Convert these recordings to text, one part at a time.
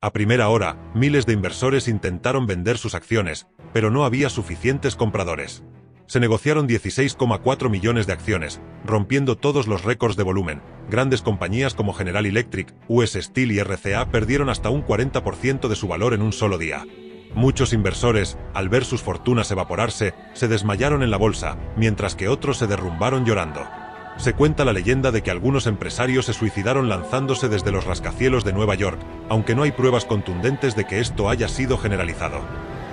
A primera hora, miles de inversores intentaron vender sus acciones, pero no había suficientes compradores. Se negociaron 16,4 millones de acciones, rompiendo todos los récords de volumen. Grandes compañías como General Electric, US Steel y RCA perdieron hasta un 40% de su valor en un solo día. Muchos inversores, al ver sus fortunas evaporarse, se desmayaron en la bolsa, mientras que otros se derrumbaron llorando. Se cuenta la leyenda de que algunos empresarios se suicidaron lanzándose desde los rascacielos de Nueva York, aunque no hay pruebas contundentes de que esto haya sido generalizado.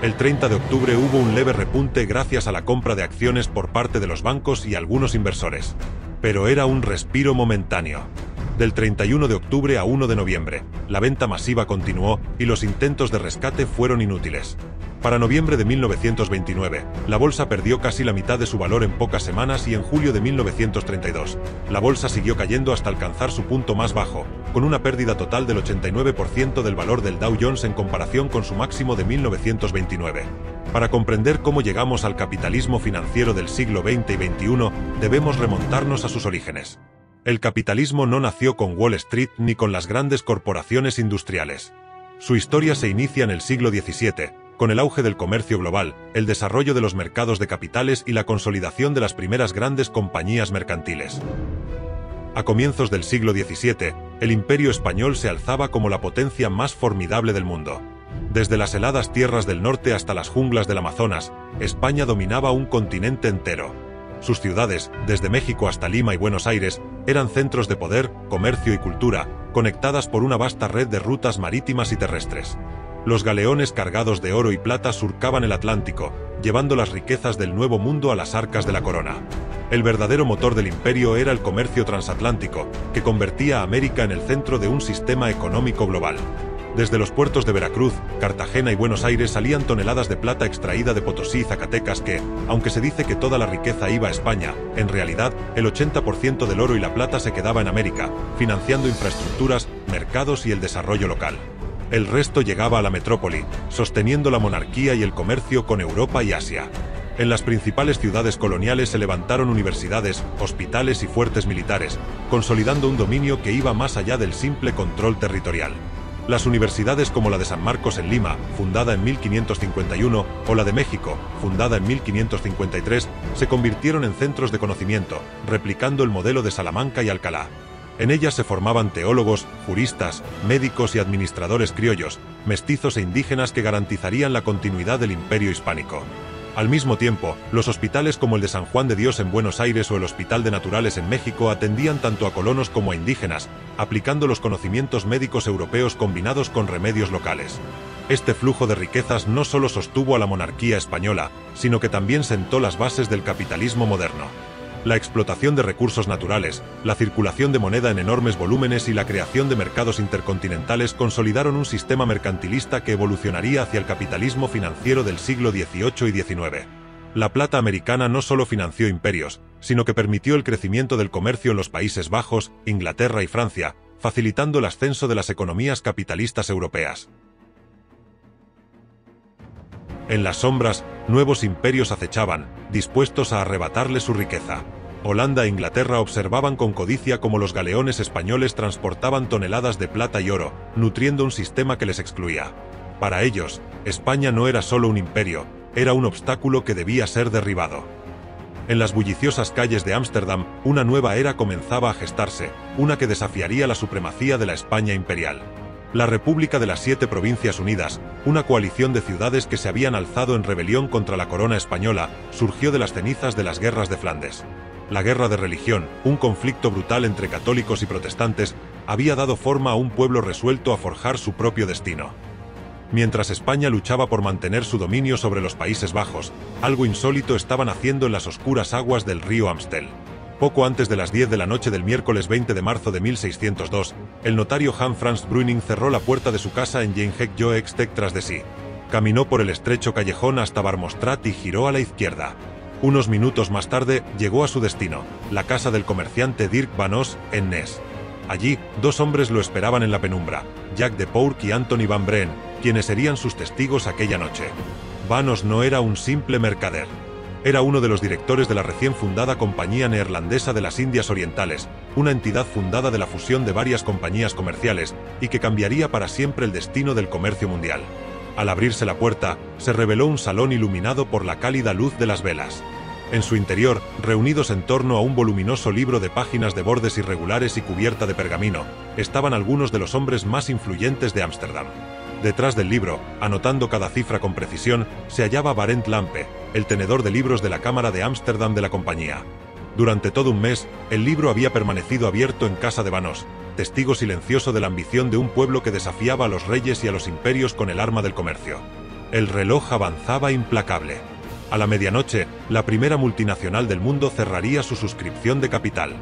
El 30 de octubre hubo un leve repunte gracias a la compra de acciones por parte de los bancos y algunos inversores. Pero era un respiro momentáneo. Del 31 de octubre a 1 de noviembre, la venta masiva continuó y los intentos de rescate fueron inútiles. Para noviembre de 1929, la bolsa perdió casi la mitad de su valor en pocas semanas y en julio de 1932, la bolsa siguió cayendo hasta alcanzar su punto más bajo, con una pérdida total del 89% del valor del Dow Jones en comparación con su máximo de 1929. Para comprender cómo llegamos al capitalismo financiero del siglo XX y XXI, debemos remontarnos a sus orígenes. El capitalismo no nació con Wall Street ni con las grandes corporaciones industriales. Su historia se inicia en el siglo XVII, con el auge del comercio global, el desarrollo de los mercados de capitales y la consolidación de las primeras grandes compañías mercantiles. A comienzos del siglo XVII, el Imperio español se alzaba como la potencia más formidable del mundo. Desde las heladas tierras del norte hasta las junglas del Amazonas, España dominaba un continente entero. Sus ciudades, desde México hasta Lima y Buenos Aires, eran centros de poder, comercio y cultura, conectadas por una vasta red de rutas marítimas y terrestres. Los galeones cargados de oro y plata surcaban el Atlántico, llevando las riquezas del Nuevo Mundo a las arcas de la corona. El verdadero motor del imperio era el comercio transatlántico, que convertía a América en el centro de un sistema económico global. Desde los puertos de Veracruz, Cartagena y Buenos Aires salían toneladas de plata extraída de Potosí y Zacatecas que, aunque se dice que toda la riqueza iba a España, en realidad, el 80% del oro y la plata se quedaba en América, financiando infraestructuras, mercados y el desarrollo local. El resto llegaba a la metrópoli, sosteniendo la monarquía y el comercio con Europa y Asia. En las principales ciudades coloniales se levantaron universidades, hospitales y fuertes militares, consolidando un dominio que iba más allá del simple control territorial. Las universidades como la de San Marcos en Lima, fundada en 1551, o la de México, fundada en 1553, se convirtieron en centros de conocimiento, replicando el modelo de Salamanca y Alcalá. En ellas se formaban teólogos, juristas, médicos y administradores criollos, mestizos e indígenas que garantizarían la continuidad del imperio hispánico. Al mismo tiempo, los hospitales como el de San Juan de Dios en Buenos Aires o el Hospital de Naturales en México atendían tanto a colonos como a indígenas, aplicando los conocimientos médicos europeos combinados con remedios locales. Este flujo de riquezas no solo sostuvo a la monarquía española, sino que también sentó las bases del capitalismo moderno. La explotación de recursos naturales, la circulación de moneda en enormes volúmenes y la creación de mercados intercontinentales consolidaron un sistema mercantilista que evolucionaría hacia el capitalismo financiero del siglo XVIII y XIX. La plata americana no solo financió imperios, sino que permitió el crecimiento del comercio en los Países Bajos, Inglaterra y Francia, facilitando el ascenso de las economías capitalistas europeas. En las sombras, nuevos imperios acechaban, dispuestos a arrebatarle su riqueza. Holanda e Inglaterra observaban con codicia cómo los galeones españoles transportaban toneladas de plata y oro, nutriendo un sistema que les excluía. Para ellos, España no era solo un imperio, era un obstáculo que debía ser derribado. En las bulliciosas calles de Ámsterdam, una nueva era comenzaba a gestarse, una que desafiaría la supremacía de la España imperial. La República de las Siete Provincias Unidas, una coalición de ciudades que se habían alzado en rebelión contra la corona española, surgió de las cenizas de las guerras de Flandes. La guerra de religión, un conflicto brutal entre católicos y protestantes, había dado forma a un pueblo resuelto a forjar su propio destino. Mientras España luchaba por mantener su dominio sobre los Países Bajos, algo insólito estaban haciendo en las oscuras aguas del río Amstel. Poco antes de las 10 de la noche del miércoles 20 de marzo de 1602, el notario Jan Franz Brüning cerró la puerta de su casa en Jeinhek-Joextek tras de sí. Caminó por el estrecho callejón hasta Barmostrat y giró a la izquierda. Unos minutos más tarde, llegó a su destino, la casa del comerciante Dirk van Os, en Nes. Allí, dos hombres lo esperaban en la penumbra, Jacques de Pourck y Anthony van Breen, quienes serían sus testigos aquella noche. Van Os no era un simple mercader. Era uno de los directores de la recién fundada Compañía Neerlandesa de las Indias Orientales, una entidad fundada de la fusión de varias compañías comerciales y que cambiaría para siempre el destino del comercio mundial. Al abrirse la puerta, se reveló un salón iluminado por la cálida luz de las velas. En su interior, reunidos en torno a un voluminoso libro de páginas de bordes irregulares y cubierta de pergamino, estaban algunos de los hombres más influyentes de Ámsterdam. Detrás del libro, anotando cada cifra con precisión, se hallaba Barend Lampe, el tenedor de libros de la Cámara de Ámsterdam de la compañía. Durante todo un mes, el libro había permanecido abierto en casa de Vanos, testigo silencioso de la ambición de un pueblo que desafiaba a los reyes y a los imperios con el arma del comercio. El reloj avanzaba implacable. A la medianoche, la primera multinacional del mundo cerraría su suscripción de capital.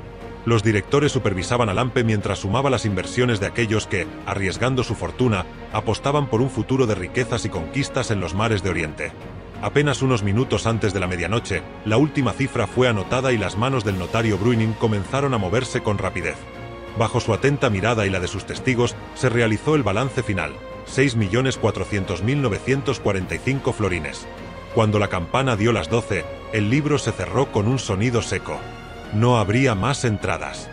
Los directores supervisaban a Lampe mientras sumaba las inversiones de aquellos que, arriesgando su fortuna, apostaban por un futuro de riquezas y conquistas en los mares de Oriente. Apenas unos minutos antes de la medianoche, la última cifra fue anotada y las manos del notario Bruining comenzaron a moverse con rapidez. Bajo su atenta mirada y la de sus testigos, se realizó el balance final, 6.400.945 florines. Cuando la campana dio las 12, el libro se cerró con un sonido seco. No habría más entradas.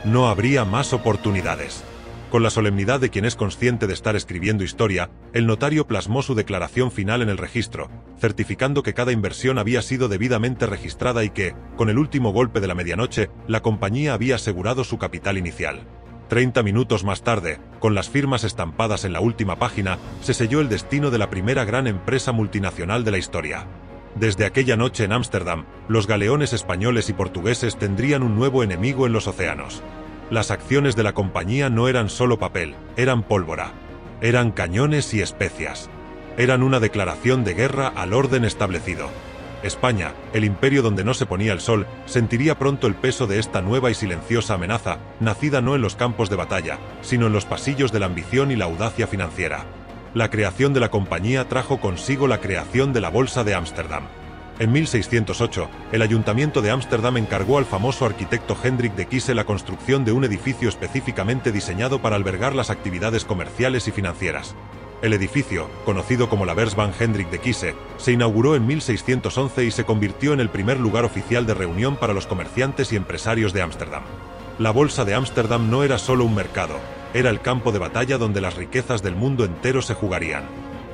No habría más oportunidades. Con la solemnidad de quien es consciente de estar escribiendo historia, el notario plasmó su declaración final en el registro, certificando que cada inversión había sido debidamente registrada y que, con el último golpe de la medianoche, la compañía había asegurado su capital inicial. 30 minutos más tarde, con las firmas estampadas en la última página, se selló el destino de la primera gran empresa multinacional de la historia. Desde aquella noche en Ámsterdam, los galeones españoles y portugueses tendrían un nuevo enemigo en los océanos. Las acciones de la compañía no eran solo papel, eran pólvora. Eran cañones y especias. Eran una declaración de guerra al orden establecido. España, el imperio donde no se ponía el sol, sentiría pronto el peso de esta nueva y silenciosa amenaza, nacida no en los campos de batalla, sino en los pasillos de la ambición y la audacia financiera. La creación de la compañía trajo consigo la creación de la Bolsa de Ámsterdam. En 1608, el Ayuntamiento de Ámsterdam encargó al famoso arquitecto Hendrik de Kisse la construcción de un edificio específicamente diseñado para albergar las actividades comerciales y financieras. El edificio, conocido como la Beursbank Hendrik de Kisse, se inauguró en 1611 y se convirtió en el primer lugar oficial de reunión para los comerciantes y empresarios de Ámsterdam. La Bolsa de Ámsterdam no era solo un mercado, era el campo de batalla donde las riquezas del mundo entero se jugarían.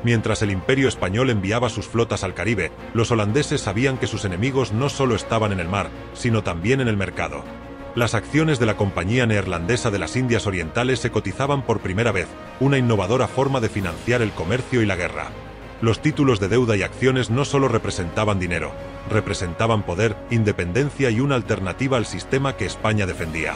Mientras el Imperio español enviaba sus flotas al Caribe, los holandeses sabían que sus enemigos no solo estaban en el mar, sino también en el mercado. Las acciones de la Compañía Neerlandesa de las Indias Orientales se cotizaban por primera vez, una innovadora forma de financiar el comercio y la guerra. Los títulos de deuda y acciones no solo representaban dinero, representaban poder, independencia y una alternativa al sistema que España defendía.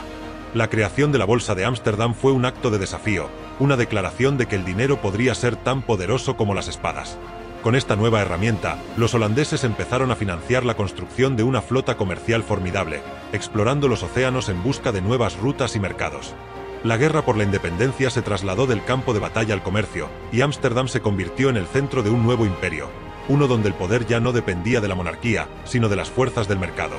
La creación de la Bolsa de Ámsterdam fue un acto de desafío, una declaración de que el dinero podría ser tan poderoso como las espadas. Con esta nueva herramienta, los holandeses empezaron a financiar la construcción de una flota comercial formidable, explorando los océanos en busca de nuevas rutas y mercados. La guerra por la independencia se trasladó del campo de batalla al comercio, y Ámsterdam se convirtió en el centro de un nuevo imperio, uno donde el poder ya no dependía de la monarquía, sino de las fuerzas del mercado.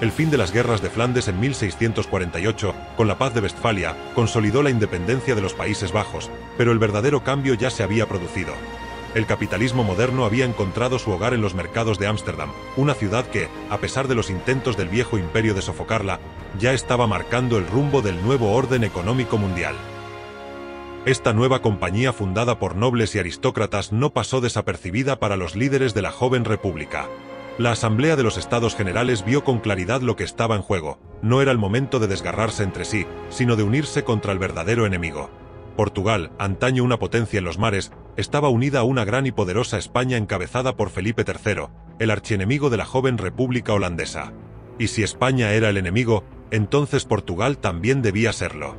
El fin de las guerras de Flandes en 1648, con la paz de Westfalia, consolidó la independencia de los Países Bajos, pero el verdadero cambio ya se había producido. El capitalismo moderno había encontrado su hogar en los mercados de Ámsterdam, una ciudad que, a pesar de los intentos del viejo imperio de sofocarla, ya estaba marcando el rumbo del nuevo orden económico mundial. Esta nueva compañía fundada por nobles y aristócratas no pasó desapercibida para los líderes de la joven república. La Asamblea de los Estados Generales vio con claridad lo que estaba en juego. No era el momento de desgarrarse entre sí, sino de unirse contra el verdadero enemigo. Portugal, antaño una potencia en los mares, estaba unida a una gran y poderosa España encabezada por Felipe III, el archienemigo de la joven República Holandesa. Y si España era el enemigo, entonces Portugal también debía serlo.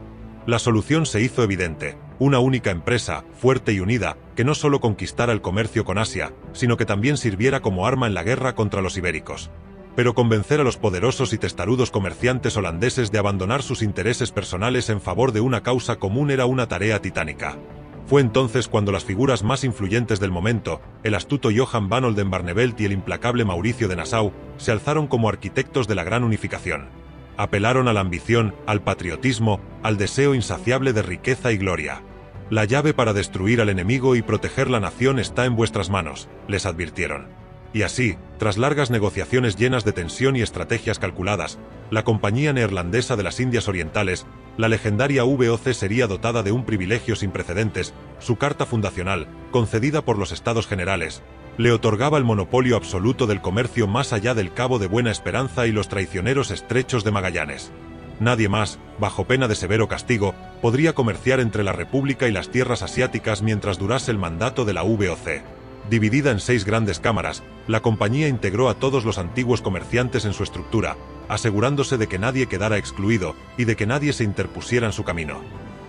La solución se hizo evidente: una única empresa, fuerte y unida, que no solo conquistara el comercio con Asia, sino que también sirviera como arma en la guerra contra los ibéricos. Pero convencer a los poderosos y testarudos comerciantes holandeses de abandonar sus intereses personales en favor de una causa común era una tarea titánica. Fue entonces cuando las figuras más influyentes del momento, el astuto Johan van Oldenbarnevelt y el implacable Mauricio de Nassau, se alzaron como arquitectos de la gran unificación. Apelaron a la ambición, al patriotismo, al deseo insaciable de riqueza y gloria. La llave para destruir al enemigo y proteger la nación está en vuestras manos, les advirtieron. Y así, tras largas negociaciones llenas de tensión y estrategias calculadas, la Compañía Neerlandesa de las Indias Orientales, la legendaria VOC, sería dotada de un privilegio sin precedentes. Su carta fundacional, concedida por los Estados Generales, le otorgaba el monopolio absoluto del comercio más allá del Cabo de Buena Esperanza y los traicioneros estrechos de Magallanes. Nadie más, bajo pena de severo castigo, podría comerciar entre la República y las tierras asiáticas mientras durase el mandato de la VOC. Dividida en 6 grandes cámaras, la compañía integró a todos los antiguos comerciantes en su estructura, asegurándose de que nadie quedara excluido y de que nadie se interpusiera en su camino.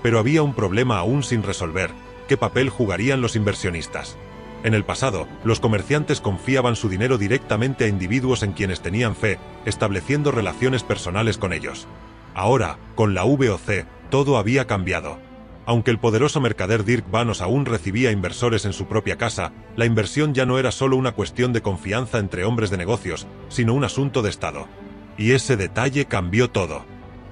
Pero había un problema aún sin resolver: ¿qué papel jugarían los inversionistas? En el pasado, los comerciantes confiaban su dinero directamente a individuos en quienes tenían fe, estableciendo relaciones personales con ellos. Ahora, con la VOC, todo había cambiado. Aunque el poderoso mercader Dirk Vanos aún recibía inversores en su propia casa, la inversión ya no era solo una cuestión de confianza entre hombres de negocios, sino un asunto de Estado. Y ese detalle cambió todo.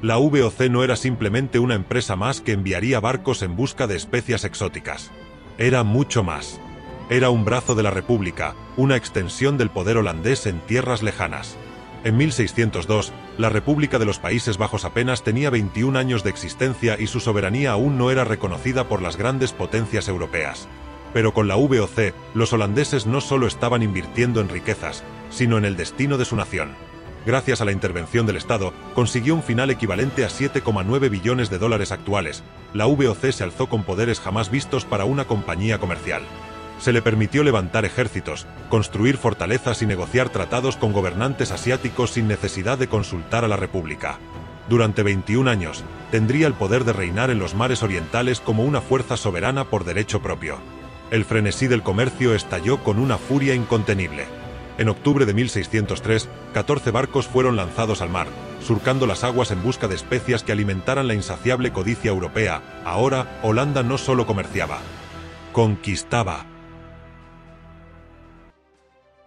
La VOC no era simplemente una empresa más que enviaría barcos en busca de especias exóticas. Era mucho más. Era un brazo de la República, una extensión del poder holandés en tierras lejanas. En 1602, la República de los Países Bajos apenas tenía 21 años de existencia y su soberanía aún no era reconocida por las grandes potencias europeas. Pero con la VOC, los holandeses no solo estaban invirtiendo en riquezas, sino en el destino de su nación. Gracias a la intervención del Estado, consiguió un final equivalente a 7,9 billones de dólares actuales. La VOC se alzó con poderes jamás vistos para una compañía comercial. Se le permitió levantar ejércitos, construir fortalezas y negociar tratados con gobernantes asiáticos sin necesidad de consultar a la República. Durante 21 años, tendría el poder de reinar en los mares orientales como una fuerza soberana por derecho propio. El frenesí del comercio estalló con una furia incontenible. En octubre de 1603, 14 barcos fueron lanzados al mar, surcando las aguas en busca de especias que alimentaran la insaciable codicia europea. Ahora, Holanda no solo comerciaba, conquistaba.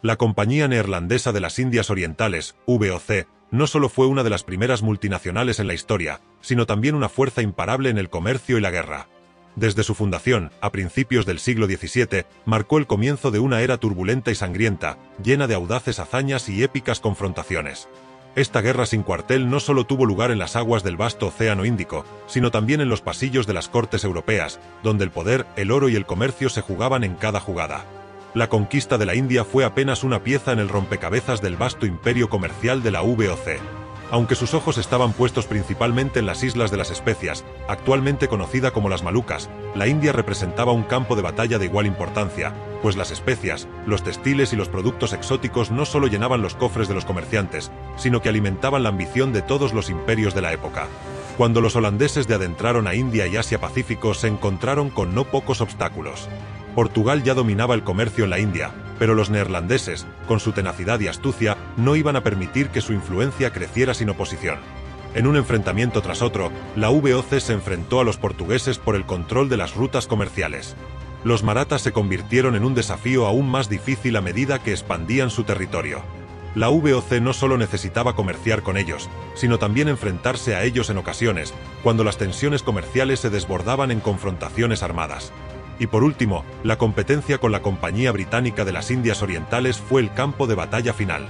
La Compañía Neerlandesa de las Indias Orientales, VOC, no solo fue una de las primeras multinacionales en la historia, sino también una fuerza imparable en el comercio y la guerra. Desde su fundación, a principios del siglo XVII, marcó el comienzo de una era turbulenta y sangrienta, llena de audaces hazañas y épicas confrontaciones. Esta guerra sin cuartel no solo tuvo lugar en las aguas del vasto Océano Índico, sino también en los pasillos de las cortes europeas, donde el poder, el oro y el comercio se jugaban en cada jugada. La conquista de la India fue apenas una pieza en el rompecabezas del vasto imperio comercial de la VOC. Aunque sus ojos estaban puestos principalmente en las Islas de las Especias, actualmente conocida como las Malucas, la India representaba un campo de batalla de igual importancia, pues las especias, los textiles y los productos exóticos no solo llenaban los cofres de los comerciantes, sino que alimentaban la ambición de todos los imperios de la época. Cuando los holandeses de adentraron a India y Asia-Pacífico, se encontraron con no pocos obstáculos. Portugal ya dominaba el comercio en la India, pero los neerlandeses, con su tenacidad y astucia, no iban a permitir que su influencia creciera sin oposición. En un enfrentamiento tras otro, la VOC se enfrentó a los portugueses por el control de las rutas comerciales. Los marathas se convirtieron en un desafío aún más difícil a medida que expandían su territorio. La VOC no solo necesitaba comerciar con ellos, sino también enfrentarse a ellos en ocasiones, cuando las tensiones comerciales se desbordaban en confrontaciones armadas. Y por último, la competencia con la Compañía Británica de las Indias Orientales fue el campo de batalla final.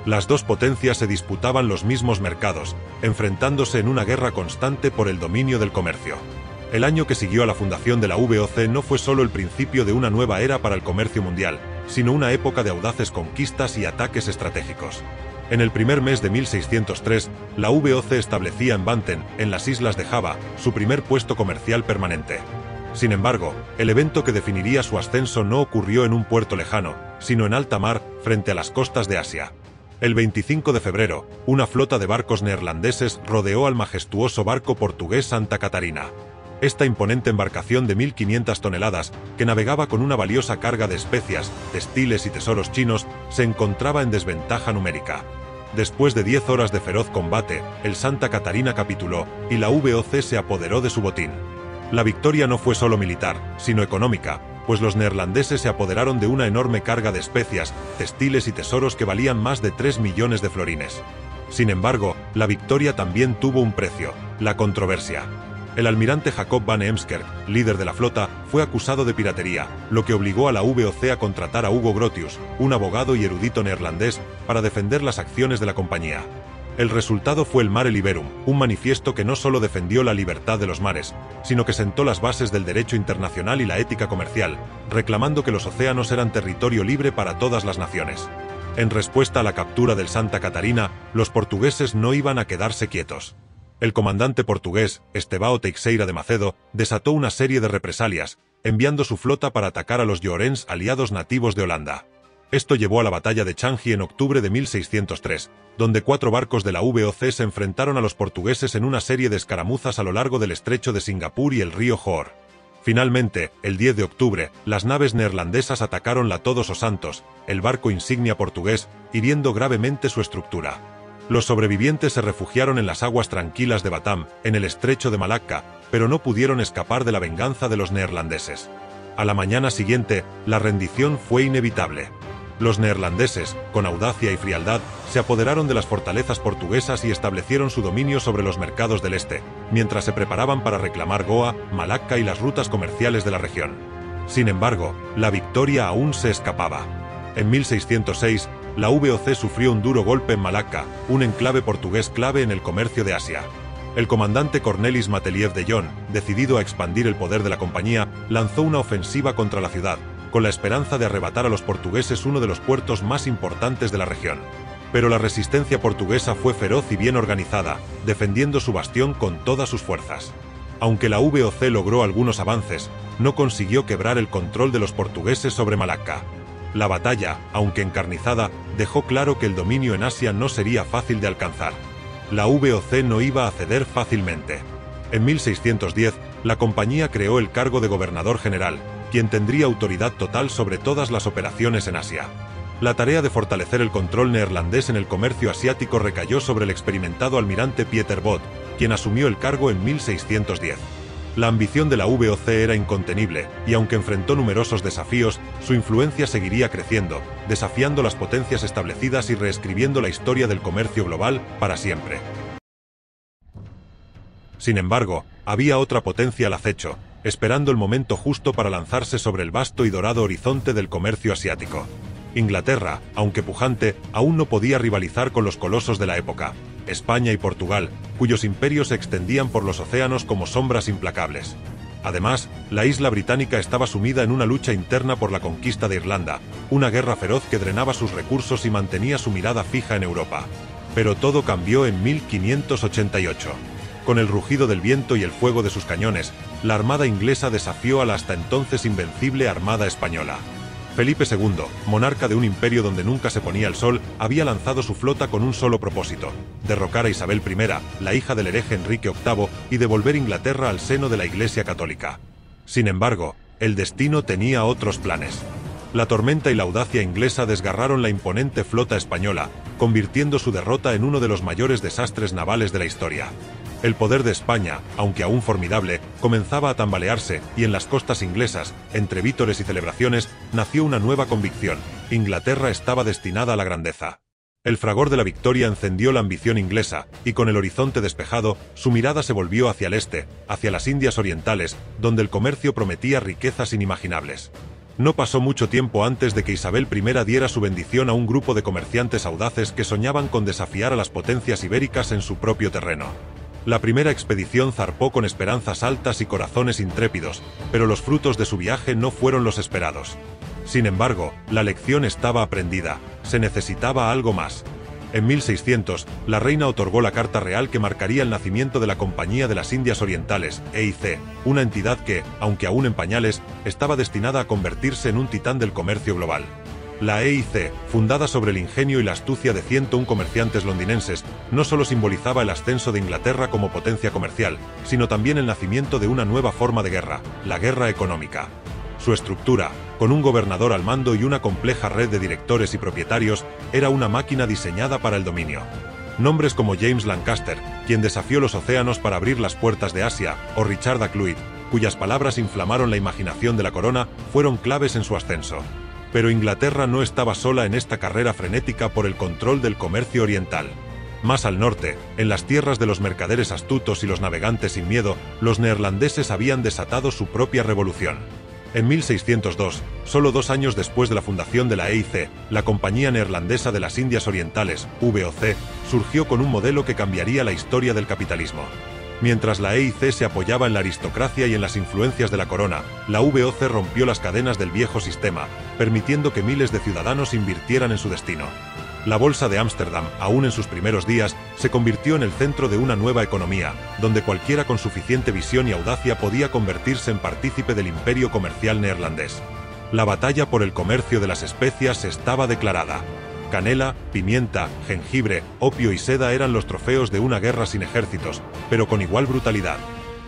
Las dos potencias se disputaban los mismos mercados, enfrentándose en una guerra constante por el dominio del comercio. El año que siguió a la fundación de la VOC no fue solo el principio de una nueva era para el comercio mundial, sino una época de audaces conquistas y ataques estratégicos. En el primer mes de 1603, la VOC establecía en Banten, en las islas de Java, su primer puesto comercial permanente. Sin embargo, el evento que definiría su ascenso no ocurrió en un puerto lejano, sino en alta mar, frente a las costas de Asia. El 25 de febrero, una flota de barcos neerlandeses rodeó al majestuoso barco portugués Santa Catarina. Esta imponente embarcación de 1.500 toneladas, que navegaba con una valiosa carga de especias, textiles y tesoros chinos, se encontraba en desventaja numérica. Después de 10 horas de feroz combate, el Santa Catarina capituló, y la VOC se apoderó de su botín. La victoria no fue solo militar, sino económica, pues los neerlandeses se apoderaron de una enorme carga de especias, textiles y tesoros que valían más de 3 millones de florines. Sin embargo, la victoria también tuvo un precio: la controversia. El almirante Jacob van Heemskerk, líder de la flota, fue acusado de piratería, lo que obligó a la VOC a contratar a Hugo Grotius, un abogado y erudito neerlandés, para defender las acciones de la compañía. El resultado fue el Mare Liberum, un manifiesto que no solo defendió la libertad de los mares, sino que sentó las bases del derecho internacional y la ética comercial, reclamando que los océanos eran territorio libre para todas las naciones. En respuesta a la captura del Santa Catarina, los portugueses no iban a quedarse quietos. El comandante portugués, Estevão Teixeira de Macedo, desató una serie de represalias, enviando su flota para atacar a los Llorens, aliados nativos de Holanda. Esto llevó a la batalla de Changi en octubre de 1603, donde 4 barcos de la VOC se enfrentaron a los portugueses en una serie de escaramuzas a lo largo del estrecho de Singapur y el río Johor. Finalmente, el 10 de octubre, las naves neerlandesas atacaron la Todos os Santos, el barco insignia portugués, hiriendo gravemente su estructura. Los sobrevivientes se refugiaron en las aguas tranquilas de Batam, en el estrecho de Malaca, pero no pudieron escapar de la venganza de los neerlandeses. A la mañana siguiente, la rendición fue inevitable. Los neerlandeses, con audacia y frialdad, se apoderaron de las fortalezas portuguesas y establecieron su dominio sobre los mercados del este, mientras se preparaban para reclamar Goa, Malaca y las rutas comerciales de la región. Sin embargo, la victoria aún se escapaba. En 1606, la VOC sufrió un duro golpe en Malaca, un enclave portugués clave en el comercio de Asia. El comandante Cornelis Mateliev de Jong, decidido a expandir el poder de la compañía, lanzó una ofensiva contra la ciudad, con la esperanza de arrebatar a los portugueses uno de los puertos más importantes de la región. Pero la resistencia portuguesa fue feroz y bien organizada, defendiendo su bastión con todas sus fuerzas. Aunque la VOC logró algunos avances, no consiguió quebrar el control de los portugueses sobre Malaca. La batalla, aunque encarnizada, dejó claro que el dominio en Asia no sería fácil de alcanzar. La VOC no iba a ceder fácilmente. En 1610, la compañía creó el cargo de gobernador general, quien tendría autoridad total sobre todas las operaciones en Asia. La tarea de fortalecer el control neerlandés en el comercio asiático recayó sobre el experimentado almirante Pieter Both, quien asumió el cargo en 1610. La ambición de la VOC era incontenible, y aunque enfrentó numerosos desafíos, su influencia seguiría creciendo, desafiando las potencias establecidas y reescribiendo la historia del comercio global para siempre. Sin embargo, había otra potencia al acecho, esperando el momento justo para lanzarse sobre el vasto y dorado horizonte del comercio asiático. Inglaterra, aunque pujante, aún no podía rivalizar con los colosos de la época, España y Portugal, cuyos imperios se extendían por los océanos como sombras implacables. Además, la isla británica estaba sumida en una lucha interna por la conquista de Irlanda, una guerra feroz que drenaba sus recursos y mantenía su mirada fija en Europa. Pero todo cambió en 1588. Con el rugido del viento y el fuego de sus cañones, la armada inglesa desafió a la hasta entonces invencible armada española. Felipe II, monarca de un imperio donde nunca se ponía el sol, había lanzado su flota con un solo propósito: derrocar a Isabel I, la hija del hereje Enrique VIII, y devolver Inglaterra al seno de la Iglesia Católica. Sin embargo, el destino tenía otros planes. La tormenta y la audacia inglesa desgarraron la imponente flota española, convirtiendo su derrota en uno de los mayores desastres navales de la historia. El poder de España, aunque aún formidable, comenzaba a tambalearse, y en las costas inglesas, entre vítores y celebraciones, nació una nueva convicción: Inglaterra estaba destinada a la grandeza. El fragor de la victoria encendió la ambición inglesa, y con el horizonte despejado, su mirada se volvió hacia el este, hacia las Indias Orientales, donde el comercio prometía riquezas inimaginables. No pasó mucho tiempo antes de que Isabel I diera su bendición a un grupo de comerciantes audaces que soñaban con desafiar a las potencias ibéricas en su propio terreno. La primera expedición zarpó con esperanzas altas y corazones intrépidos, pero los frutos de su viaje no fueron los esperados. Sin embargo, la lección estaba aprendida, se necesitaba algo más. En 1600, la reina otorgó la Carta Real que marcaría el nacimiento de la Compañía de las Indias Orientales, EIC, una entidad que, aunque aún en pañales, estaba destinada a convertirse en un titán del comercio global. La EIC, fundada sobre el ingenio y la astucia de 101 comerciantes londinenses, no solo simbolizaba el ascenso de Inglaterra como potencia comercial, sino también el nacimiento de una nueva forma de guerra, la guerra económica. Su estructura, con un gobernador al mando y una compleja red de directores y propietarios, era una máquina diseñada para el dominio. Nombres como James Lancaster, quien desafió los océanos para abrir las puertas de Asia, o Richard Ackloyd, cuyas palabras inflamaron la imaginación de la corona, fueron claves en su ascenso. Pero Inglaterra no estaba sola en esta carrera frenética por el control del comercio oriental. Más al norte, en las tierras de los mercaderes astutos y los navegantes sin miedo, los neerlandeses habían desatado su propia revolución. En 1602, solo 2 años después de la fundación de la EIC, la Compañía Neerlandesa de las Indias Orientales, VOC, surgió con un modelo que cambiaría la historia del capitalismo. Mientras la EIC se apoyaba en la aristocracia y en las influencias de la corona, la VOC rompió las cadenas del viejo sistema, permitiendo que miles de ciudadanos invirtieran en su destino. La Bolsa de Ámsterdam, aún en sus primeros días, se convirtió en el centro de una nueva economía, donde cualquiera con suficiente visión y audacia podía convertirse en partícipe del imperio comercial neerlandés. La batalla por el comercio de las especias estaba declarada. Canela, pimienta, jengibre, opio y seda eran los trofeos de una guerra sin ejércitos, pero con igual brutalidad.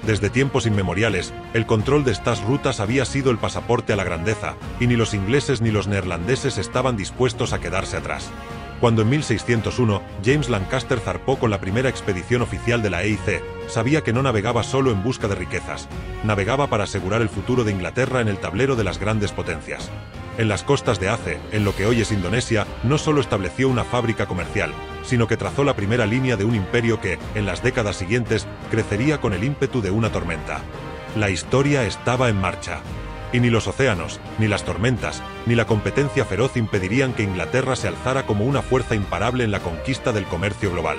Desde tiempos inmemoriales, el control de estas rutas había sido el pasaporte a la grandeza, y ni los ingleses ni los neerlandeses estaban dispuestos a quedarse atrás. Cuando en 1601, James Lancaster zarpó con la primera expedición oficial de la EIC, sabía que no navegaba solo en busca de riquezas, navegaba para asegurar el futuro de Inglaterra en el tablero de las grandes potencias. En las costas de Aceh, en lo que hoy es Indonesia, no solo estableció una fábrica comercial, sino que trazó la primera línea de un imperio que, en las décadas siguientes, crecería con el ímpetu de una tormenta. La historia estaba en marcha. Y ni los océanos, ni las tormentas, ni la competencia feroz impedirían que Inglaterra se alzara como una fuerza imparable en la conquista del comercio global.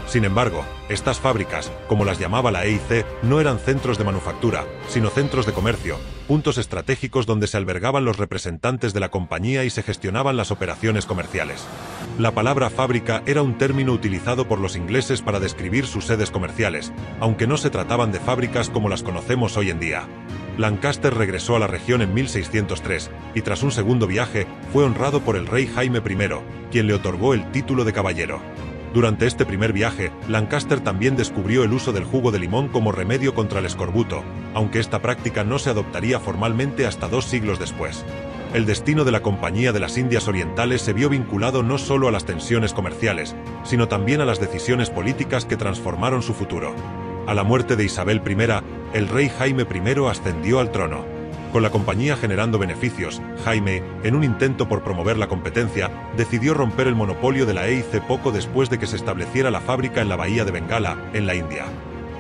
Sin embargo, estas fábricas, como las llamaba la EIC, no eran centros de manufactura, sino centros de comercio, puntos estratégicos donde se albergaban los representantes de la compañía y se gestionaban las operaciones comerciales. La palabra fábrica era un término utilizado por los ingleses para describir sus sedes comerciales, aunque no se trataban de fábricas como las conocemos hoy en día. Lancaster regresó a la región en 1603, y tras un segundo viaje, fue honrado por el rey Jaime I, quien le otorgó el título de caballero. Durante este primer viaje, Lancaster también descubrió el uso del jugo de limón como remedio contra el escorbuto, aunque esta práctica no se adoptaría formalmente hasta 2 siglos después. El destino de la Compañía de las Indias Orientales se vio vinculado no solo a las tensiones comerciales, sino también a las decisiones políticas que transformaron su futuro. A la muerte de Isabel I, el rey Jaime I ascendió al trono. Con la compañía generando beneficios, Jaime, en un intento por promover la competencia, decidió romper el monopolio de la EIC poco después de que se estableciera la fábrica en la bahía de Bengala, en la India.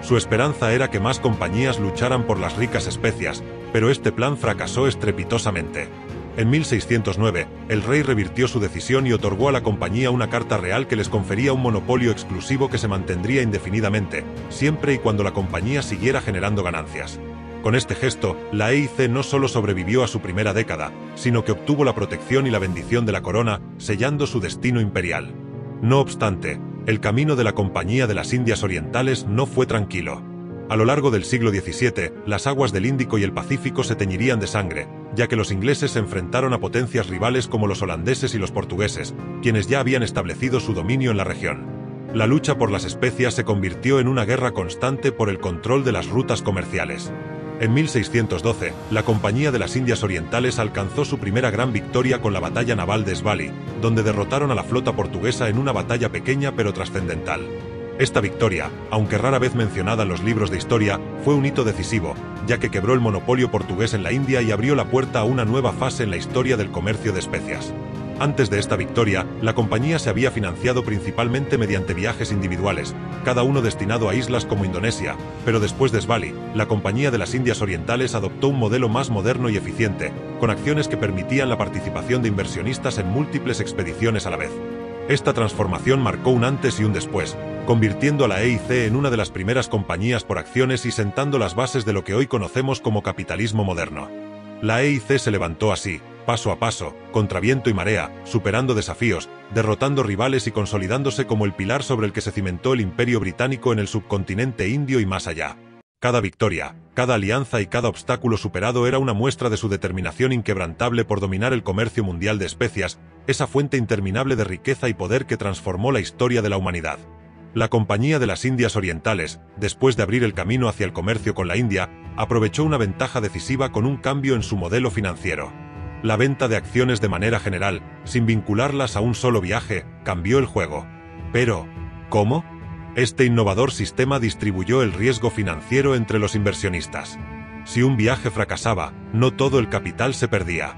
Su esperanza era que más compañías lucharan por las ricas especias, pero este plan fracasó estrepitosamente. En 1609, el rey revirtió su decisión y otorgó a la compañía una carta real que les confería un monopolio exclusivo que se mantendría indefinidamente, siempre y cuando la compañía siguiera generando ganancias. Con este gesto, la EIC no solo sobrevivió a su primera década, sino que obtuvo la protección y la bendición de la corona, sellando su destino imperial. No obstante, el camino de la Compañía de las Indias Orientales no fue tranquilo. A lo largo del siglo XVII, las aguas del Índico y el Pacífico se teñirían de sangre, ya que los ingleses se enfrentaron a potencias rivales como los holandeses y los portugueses, quienes ya habían establecido su dominio en la región. La lucha por las especias se convirtió en una guerra constante por el control de las rutas comerciales. En 1612, la Compañía de las Indias Orientales alcanzó su primera gran victoria con la batalla naval de Svali, donde derrotaron a la flota portuguesa en una batalla pequeña pero trascendental. Esta victoria, aunque rara vez mencionada en los libros de historia, fue un hito decisivo, ya que quebró el monopolio portugués en la India y abrió la puerta a una nueva fase en la historia del comercio de especias. Antes de esta victoria, la compañía se había financiado principalmente mediante viajes individuales, cada uno destinado a islas como Indonesia, pero después de Svali, la Compañía de las Indias Orientales adoptó un modelo más moderno y eficiente, con acciones que permitían la participación de inversionistas en múltiples expediciones a la vez. Esta transformación marcó un antes y un después, convirtiendo a la EIC en una de las primeras compañías por acciones y sentando las bases de lo que hoy conocemos como capitalismo moderno. La EIC se levantó así, paso a paso, contra viento y marea, superando desafíos, derrotando rivales y consolidándose como el pilar sobre el que se cimentó el Imperio Británico en el subcontinente indio y más allá. Cada victoria, cada alianza y cada obstáculo superado era una muestra de su determinación inquebrantable por dominar el comercio mundial de especias, esa fuente interminable de riqueza y poder que transformó la historia de la humanidad. La Compañía de las Indias Orientales, después de abrir el camino hacia el comercio con la India, aprovechó una ventaja decisiva con un cambio en su modelo financiero. La venta de acciones de manera general, sin vincularlas a un solo viaje, cambió el juego. Pero, ¿cómo? Este innovador sistema distribuyó el riesgo financiero entre los inversionistas. Si un viaje fracasaba, no todo el capital se perdía.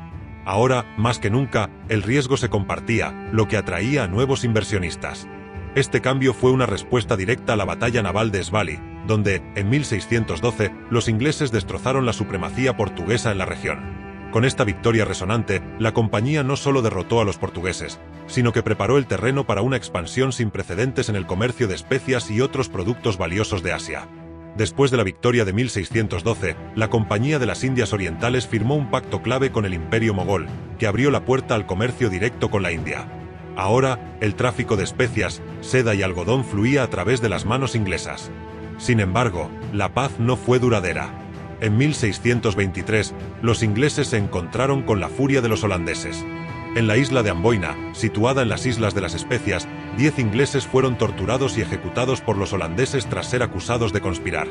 Ahora, más que nunca, el riesgo se compartía, lo que atraía a nuevos inversionistas. Este cambio fue una respuesta directa a la batalla naval de Svali, donde, en 1612, los ingleses destrozaron la supremacía portuguesa en la región. Con esta victoria resonante, la compañía no solo derrotó a los portugueses, sino que preparó el terreno para una expansión sin precedentes en el comercio de especias y otros productos valiosos de Asia. Después de la victoria de 1612, la Compañía de las Indias Orientales firmó un pacto clave con el Imperio Mogol, que abrió la puerta al comercio directo con la India. Ahora, el tráfico de especias, seda y algodón fluía a través de las manos inglesas. Sin embargo, la paz no fue duradera. En 1623, los ingleses se encontraron con la furia de los holandeses. En la isla de Amboina, situada en las Islas de las Especias, 10 ingleses fueron torturados y ejecutados por los holandeses tras ser acusados de conspirar.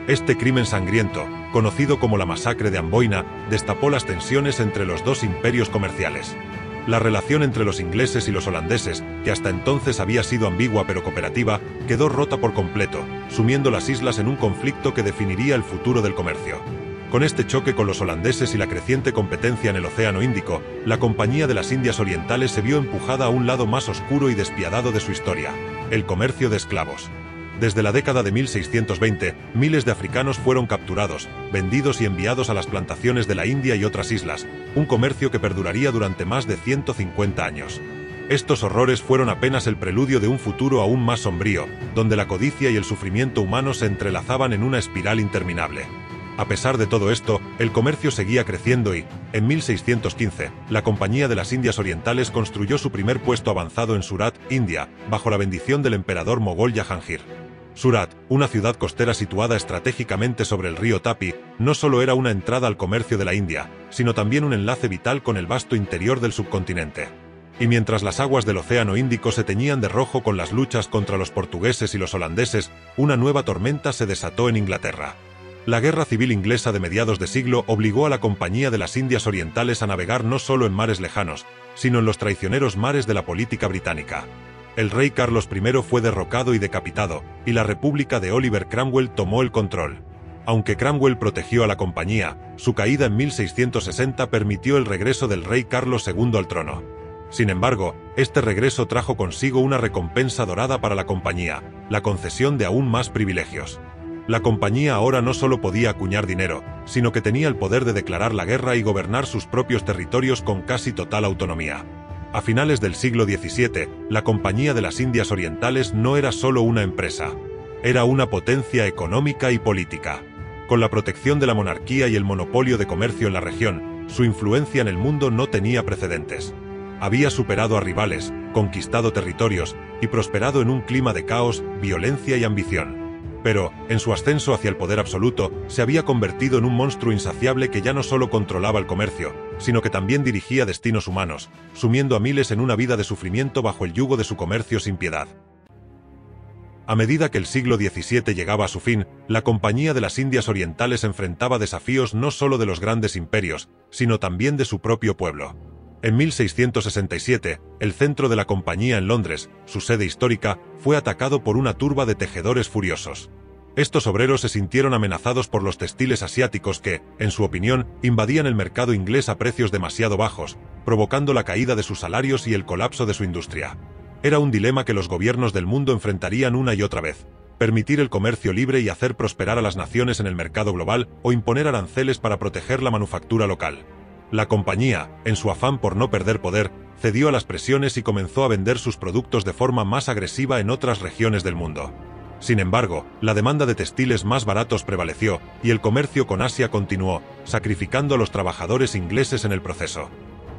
Este crimen sangriento, conocido como la Masacre de Amboina, destapó las tensiones entre los dos imperios comerciales. La relación entre los ingleses y los holandeses, que hasta entonces había sido ambigua pero cooperativa, quedó rota por completo, sumiendo las islas en un conflicto que definiría el futuro del comercio. Con este choque con los holandeses y la creciente competencia en el Océano Índico, la Compañía de las Indias Orientales se vio empujada a un lado más oscuro y despiadado de su historia: el comercio de esclavos. Desde la década de 1620, miles de africanos fueron capturados, vendidos y enviados a las plantaciones de la India y otras islas, un comercio que perduraría durante más de 150 años. Estos horrores fueron apenas el preludio de un futuro aún más sombrío, donde la codicia y el sufrimiento humano se entrelazaban en una espiral interminable. A pesar de todo esto, el comercio seguía creciendo y, en 1615, la Compañía de las Indias Orientales construyó su primer puesto avanzado en Surat, India, bajo la bendición del emperador mogol Jahangir. Surat, una ciudad costera situada estratégicamente sobre el río Tapi, no solo era una entrada al comercio de la India, sino también un enlace vital con el vasto interior del subcontinente. Y mientras las aguas del Océano Índico se teñían de rojo con las luchas contra los portugueses y los holandeses, una nueva tormenta se desató en Inglaterra. La Guerra Civil Inglesa de mediados de siglo obligó a la Compañía de las Indias Orientales a navegar no solo en mares lejanos, sino en los traicioneros mares de la política británica. El rey Carlos I fue derrocado y decapitado, y la República de Oliver Cromwell tomó el control. Aunque Cromwell protegió a la compañía, su caída en 1660 permitió el regreso del rey Carlos II al trono. Sin embargo, este regreso trajo consigo una recompensa dorada para la compañía: la concesión de aún más privilegios. La compañía ahora no solo podía acuñar dinero, sino que tenía el poder de declarar la guerra y gobernar sus propios territorios con casi total autonomía. A finales del siglo XVII, la Compañía de las Indias Orientales no era solo una empresa. Era una potencia económica y política. Con la protección de la monarquía y el monopolio de comercio en la región, su influencia en el mundo no tenía precedentes. Había superado a rivales, conquistado territorios y prosperado en un clima de caos, violencia y ambición. Pero, en su ascenso hacia el poder absoluto, se había convertido en un monstruo insaciable que ya no solo controlaba el comercio, sino que también dirigía destinos humanos, sumiendo a miles en una vida de sufrimiento bajo el yugo de su comercio sin piedad. A medida que el siglo XVII llegaba a su fin, la Compañía de las Indias Orientales enfrentaba desafíos no solo de los grandes imperios, sino también de su propio pueblo. En 1667, el centro de la compañía en Londres, su sede histórica, fue atacado por una turba de tejedores furiosos. Estos obreros se sintieron amenazados por los textiles asiáticos que, en su opinión, invadían el mercado inglés a precios demasiado bajos, provocando la caída de sus salarios y el colapso de su industria. Era un dilema que los gobiernos del mundo enfrentarían una y otra vez: permitir el comercio libre y hacer prosperar a las naciones en el mercado global, o imponer aranceles para proteger la manufactura local. La compañía, en su afán por no perder poder, cedió a las presiones y comenzó a vender sus productos de forma más agresiva en otras regiones del mundo. Sin embargo, la demanda de textiles más baratos prevaleció, y el comercio con Asia continuó, sacrificando a los trabajadores ingleses en el proceso.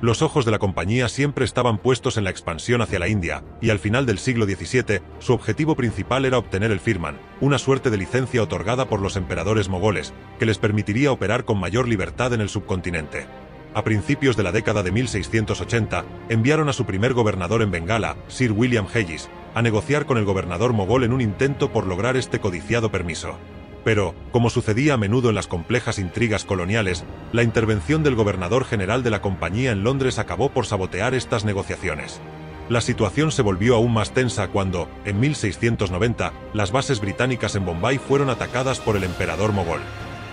Los ojos de la compañía siempre estaban puestos en la expansión hacia la India, y al final del siglo XVII, su objetivo principal era obtener el firman, una suerte de licencia otorgada por los emperadores mogoles, que les permitiría operar con mayor libertad en el subcontinente. A principios de la década de 1680, enviaron a su primer gobernador en Bengala, Sir William Hayes, a negociar con el gobernador mogol en un intento por lograr este codiciado permiso. Pero, como sucedía a menudo en las complejas intrigas coloniales, la intervención del gobernador general de la compañía en Londres acabó por sabotear estas negociaciones. La situación se volvió aún más tensa cuando, en 1690, las bases británicas en Bombay fueron atacadas por el emperador mogol.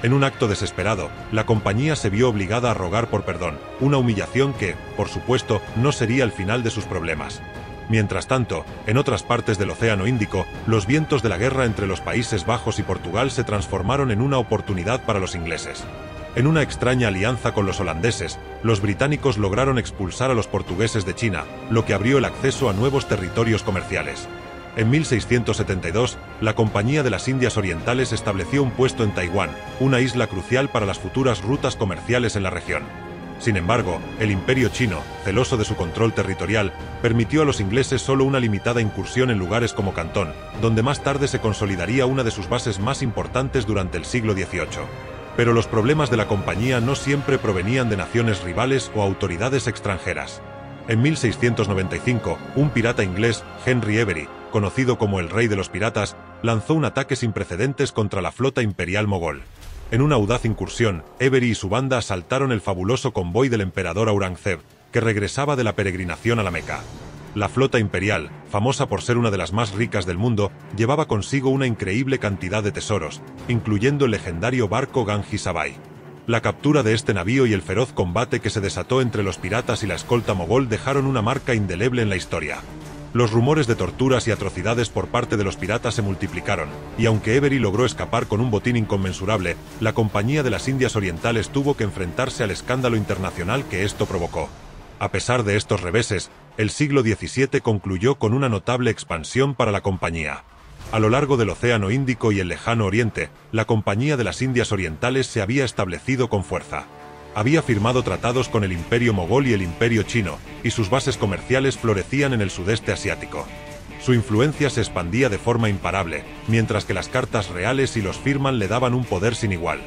En un acto desesperado, la compañía se vio obligada a rogar por perdón, una humillación que, por supuesto, no sería el final de sus problemas. Mientras tanto, en otras partes del Océano Índico, los vientos de la guerra entre los Países Bajos y Portugal se transformaron en una oportunidad para los ingleses. En una extraña alianza con los holandeses, los británicos lograron expulsar a los portugueses de China, lo que abrió el acceso a nuevos territorios comerciales. En 1672, la Compañía de las Indias Orientales estableció un puesto en Taiwán, una isla crucial para las futuras rutas comerciales en la región. Sin embargo, el Imperio chino, celoso de su control territorial, permitió a los ingleses solo una limitada incursión en lugares como Cantón, donde más tarde se consolidaría una de sus bases más importantes durante el siglo XVIII. Pero los problemas de la compañía no siempre provenían de naciones rivales o autoridades extranjeras. En 1695, un pirata inglés, Henry Avery, conocido como el Rey de los Piratas, lanzó un ataque sin precedentes contra la flota imperial mogol. En una audaz incursión, Avery y su banda asaltaron el fabuloso convoy del emperador Aurangzeb, que regresaba de la peregrinación a la Meca. La flota imperial, famosa por ser una de las más ricas del mundo, llevaba consigo una increíble cantidad de tesoros, incluyendo el legendario barco Ganji Sabai. La captura de este navío y el feroz combate que se desató entre los piratas y la escolta mogol dejaron una marca indeleble en la historia. Los rumores de torturas y atrocidades por parte de los piratas se multiplicaron, y aunque Avery logró escapar con un botín inconmensurable, la Compañía de las Indias Orientales tuvo que enfrentarse al escándalo internacional que esto provocó. A pesar de estos reveses, el siglo XVII concluyó con una notable expansión para la compañía. A lo largo del Océano Índico y el Lejano Oriente, la Compañía de las Indias Orientales se había establecido con fuerza. Había firmado tratados con el Imperio Mogol y el Imperio Chino, y sus bases comerciales florecían en el sudeste asiático. Su influencia se expandía de forma imparable, mientras que las cartas reales y los firman le daban un poder sin igual.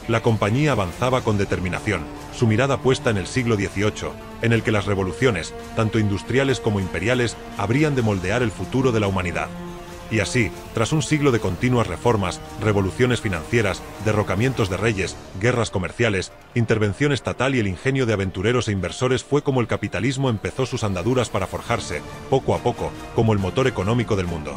La compañía avanzaba con determinación, su mirada puesta en el siglo XVIII, en el que las revoluciones, tanto industriales como imperiales, habrían de moldear el futuro de la humanidad. Y así, tras un siglo de continuas reformas, revoluciones financieras, derrocamientos de reyes, guerras comerciales, intervención estatal y el ingenio de aventureros e inversores, fue como el capitalismo empezó sus andaduras para forjarse, poco a poco, como el motor económico del mundo.